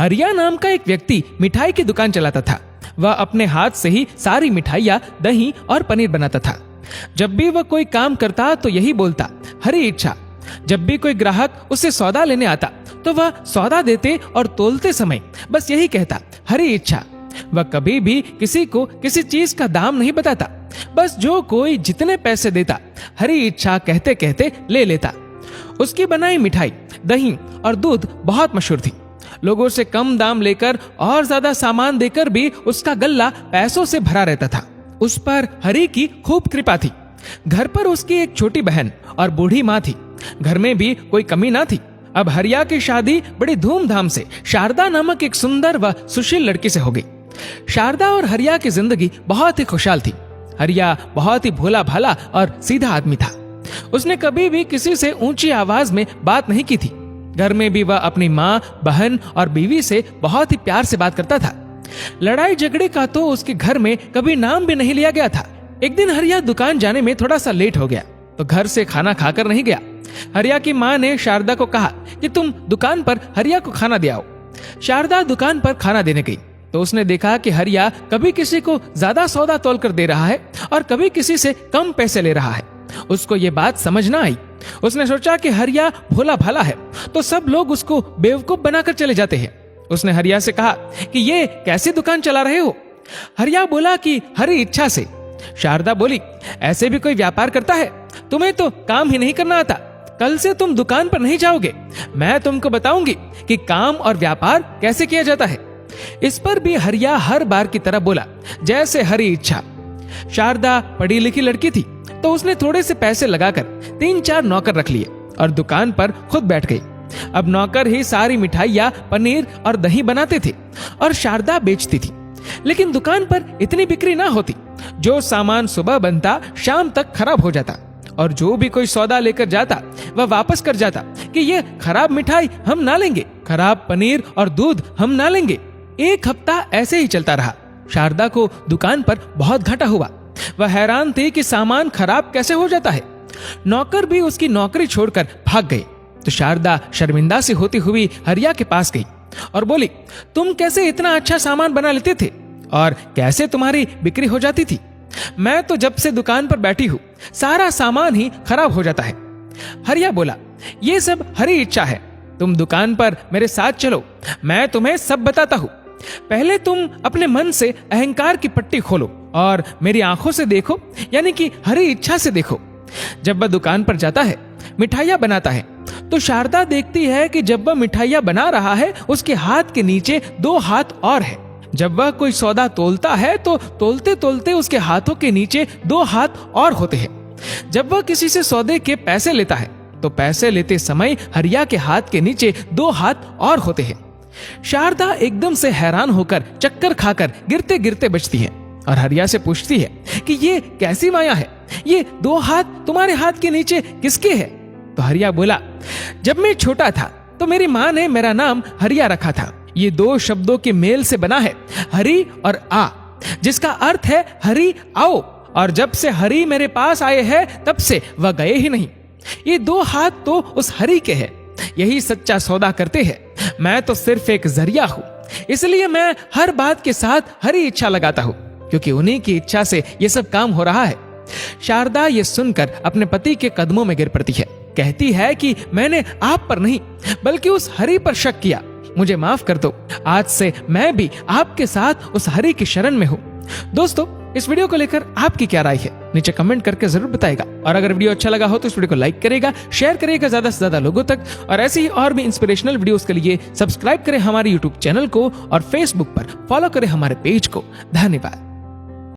हरिया नाम का एक व्यक्ति मिठाई की दुकान चलाता था। वह अपने हाथ से ही सारी मिठाइयाँ, दही और पनीर बनाता था। जब भी वह कोई काम करता तो यही बोलता, हरी इच्छा। जब भी कोई ग्राहक उससे सौदा लेने आता तो वह सौदा देते और तोलते समय बस यही कहता, हरी इच्छा। वह कभी भी किसी को किसी चीज का दाम नहीं बताता, बस जो कोई जितने पैसे देता हरी इच्छा कहते कहते ले लेता। उसकी बनाई मिठाई, दही और दूध बहुत मशहूर थी। लोगों से कम दाम लेकर और ज्यादा सामान देकर भी उसका गल्ला पैसों से भरा रहता था। उस पर हरि की खूब कृपा थी। घर पर उसकी एक छोटी बहन और बूढ़ी माँ थी। घर में भी कोई कमी ना थी। अब हरिया की शादी बड़ी धूमधाम से शारदा नामक एक सुंदर व सुशील लड़की से हो गई। शारदा और हरिया की जिंदगी बहुत ही खुशहाल थी। हरिया बहुत ही भोला भाला और सीधा आदमी था। उसने कभी भी किसी से ऊंची आवाज में बात नहीं की थी। घर में भी वह अपनी माँ, बहन और बीवी से बहुत ही प्यार से बात करता था। लड़ाई झगड़े का तो उसके घर में कभी नाम भी नहीं लिया गया था। एक दिन हरिया दुकान जाने में थोड़ा सा लेट हो गया तो घर से खाना खाकर नहीं गया। हरिया की माँ ने शारदा को कहा कि तुम दुकान पर हरिया को खाना दे आओ। शारदा दुकान पर खाना देने गई तो उसने देखा कि हरिया कभी किसी को ज्यादा सौदा तोल कर दे रहा है और कभी किसी से कम पैसे ले रहा है। उसको ये बात समझ ना आई। उसने सोचा कि हरिया भोला भाला है तो सब लोग उसको बेवकूफ बनाकर चले जाते हैं। उसने हरिया से कहा कि ये कैसी दुकान चला रहे हो? हरिया बोला कि हरी इच्छा से। शारदा बोली, ऐसे भी कोई व्यापार करता है? तुम्हें तो काम ही नहीं करना आता। कल से तुम दुकान पर नहीं जाओगे। मैं तुमको बताऊंगी कि काम और व्यापार कैसे किया जाता है। इस पर भी हरिया हर बार की तरह बोला, जैसे हरी इच्छा। शारदा पढ़ी लिखी लड़की थी तो उसने थोड़े से पैसे लगाकर 3-4 नौकर रख लिए और दुकान पर खुद बैठ गई। अब नौकर ही सारी मिठाइयाँ, पनीर और दही बनाते थे और शारदा बेचती थी। लेकिन दुकान पर इतनी बिक्री ना होती। जो सामान सुबह बनता शाम तक खराब हो जाता और जो भी कोई सौदा लेकर जाता वह वापस कर जाता कि ये खराब मिठाई हम ना लेंगे, खराब पनीर और दूध हम ना लेंगे। एक हफ्ता ऐसे ही चलता रहा। शारदा को दुकान पर बहुत घाटा हुआ। वह हैरान थी कि सामान खराब कैसे हो जाता है। नौकर भी उसकी नौकरी छोड़कर भाग गए तो शारदा शर्मिंदा से होती हुई हरिया के पास गई और बोली, तुम कैसे इतना अच्छा सामान बना लेते थे और कैसे तुम्हारी बिक्री हो जाती थी? मैं तो जब से दुकान पर बैठी हूँ सारा सामान ही खराब हो जाता है। हरिया बोला, ये सब हरी इच्छा है। तुम दुकान पर मेरे साथ चलो, मैं तुम्हें सब बताता हूँ। पहले तुम अपने मन से अहंकार की पट्टी खोलो और मेरी आंखों से देखो, यानी कि हरी इच्छा से देखो। जब वह दुकान पर जाता है, मिठाइयाँ बनाता है, तो शारदा देखती है कि जब वह मिठाइयाँ बना रहा है उसके हाथ के नीचे 2 हाथ और है। जब वह कोई सौदा तोलता है तो तोलते तोलते उसके हाथों के नीचे 2 हाथ और होते हैं। जब वह किसी से सौदे के पैसे लेता है तो पैसे लेते समय हरिया के हाथ के नीचे 2 हाथ और होते हैं। शारदा एकदम से हैरान होकर चक्कर खाकर गिरते गिरते बचती है और हरिया से पूछती है कि ये कैसी माया है? ये 2 हाथ तुम्हारे हाथ के नीचे किसके है? तो हरिया बोला, जब मैं छोटा था तो मेरी माँ ने मेरा नाम हरिया रखा था। ये 2 शब्दों के मेल से बना है, हरि और आ, जिसका अर्थ है हरि आओ। और जब से हरि मेरे पास आए हैं तब से वह गए ही नहीं। ये 2 हाथ तो उस हरि के हैं। यही सच्चा सौदा करते हैं। मैं तो सिर्फ एक जरिया हूँ। इसलिए मैं हर बात के साथ हरी इच्छा लगाता हूँ, क्योंकि उन्हीं की इच्छा से ये सब काम हो रहा है। शारदा ये सुनकर अपने पति के कदमों में गिर पड़ती है। कहती है कि मैंने आप पर नहीं बल्कि उस हरि पर शक किया। मुझे माफ कर दो। आज से मैं भी आपके साथ उस हरि की शरण में हूँ। दोस्तों, इस वीडियो को लेकर आपकी क्या राय है नीचे कमेंट करके जरूर बताएगा। और अगर वीडियो अच्छा लगा हो तो इस वीडियो को लाइक करेगा, शेयर करेगा ज्यादा से ज्यादा लोगों तक। और ऐसे ही और भी इंस्पिरेशनल वीडियोस के लिए सब्सक्राइब करें हमारे यूट्यूब चैनल को और फेसबुक पर फॉलो करें हमारे पेज को। धन्यवाद।